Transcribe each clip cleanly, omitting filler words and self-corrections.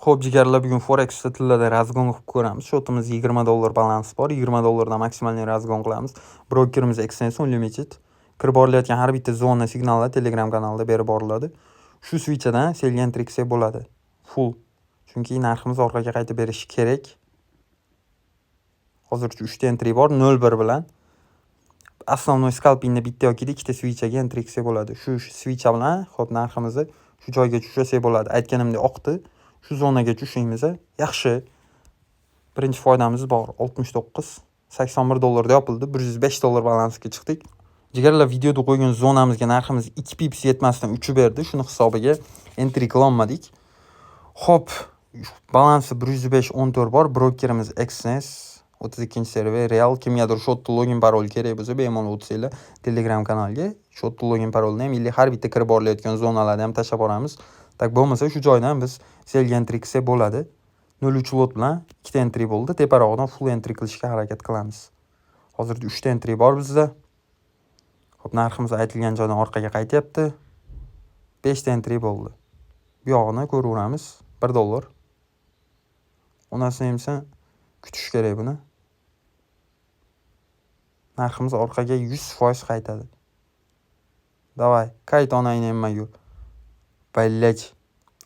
Xo'p, jigarlar, bugun Forex tilida razgon qilib ko'ramiz. Shotimiz $20 balans bor. $20 dan maksimalni razgon qilamiz. Brokerimiz Exchange Unlimited. Kirib borilayotgan har bitta zona signallar Telegram kanalida berib boriladi. Shu switchadan selgan trikse bo'ladi. Full. Chunki narximiz orqaga qaytib berishi kerak. Hozircha 3 ta entry bor, 0.1 bilan. Основной scalpingda bitta yoki ikkita switchaga entry bo'ladi. Shu switcha bilan xo'p narximizni shu joyga tushirsak bo'ladi. Aytganimdek oqdi. Shu zonaga tushishimiz yaxshi. Birinchi foydamiz bor. 69, $81 da yopildi. $105 balansga chiqdik. Jigarlar, videoda qo'ygan zonamizga narximiz 2 pips yetmasdan uchib berdi. Shuni hisobiga entry qila olmadik. Xo'p, balansi 105.14 bor. Brokerimiz Exchange 32-server real. Kimgadir shot login parol kerak bo'lsa, bemalol o'tsanglar Telegram kanalga shot login parolni ham har bitta kirib borilayotgan zonalarni ham tashlab boramiz. Tak bo'lmasa shu joydan biz selgan trikse bo'ladi. 0.3 lot bilan 2 ta entry bo'ldi. Teparog'idan full entry qilishga harakat qilamiz. Hozirda 3 ta entry bor bizda. Xo'p, narximiz aytilgan joydan orqaga qaytyapti. 5 ta entry bo'ldi. Bu yog'ini ko'raveramiz. $1. Onasini hamsa kutish kerak buni. Narximiz orqaga 100% qaytadi. Davay, qayt onayni hammayu. Ballach.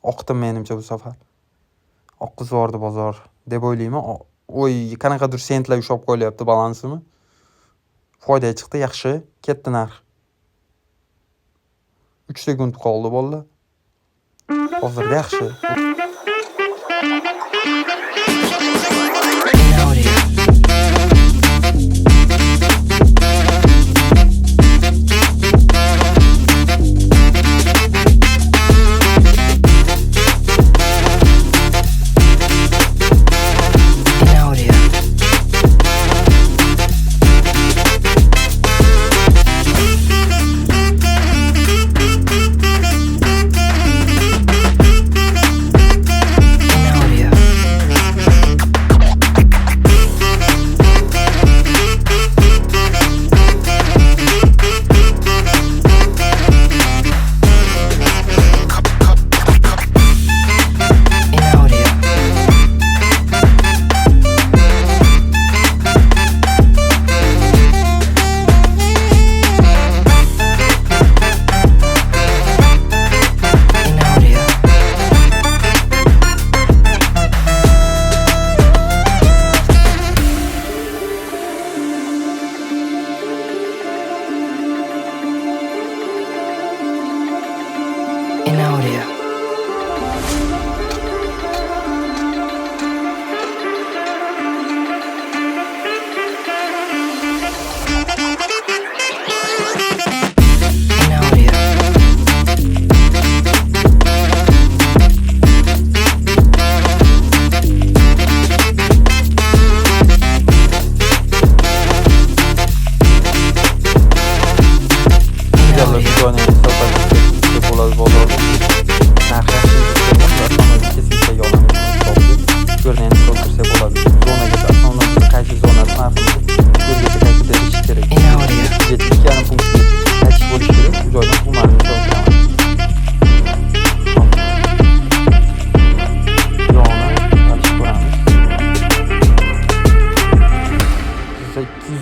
Oqdim menimcha bu safar. Oqqizordi bozor deb o'ylayman. O'y, qanaqadir sentlar ushlab qo'ylyapti balansimi. Foyda chiqdi, yaxshi. Ketdi narx. 3 sekund qoldi bolalar. Hozirda yaxshi.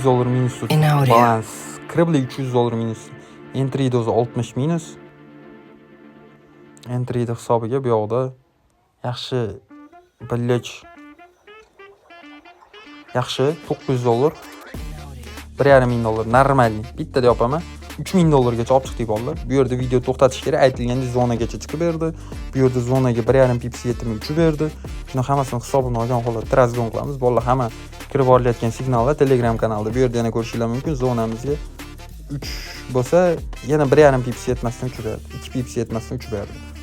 $200 minus balans. Kribli $300 minus. Entry dozi 60 minus. Entry hisobiga bu yoqda yaxshi billach. Yaxshi $900. $1,500 normal. Bittada yopaman. $3,000 gacha olib chiqdik bolalar. Bu yerda video to'xtatish kerak. Aytilganda zonagacha chiqib berdi. Bu yerda zonaga 1,5 pips yetimi uchib berdi. Shuni hammasini hisobini olgan holatda razgon qilamiz. Bolalar hamma kirib borilayotgan signallar Telegram kanalida. Bu yerda yana ko'rishingiz mumkin. Zonamizga 3 bo'lsa, yana 1,5 pips yetmasdan uchib berdi. 2 pips yetmasdan uchib berdi.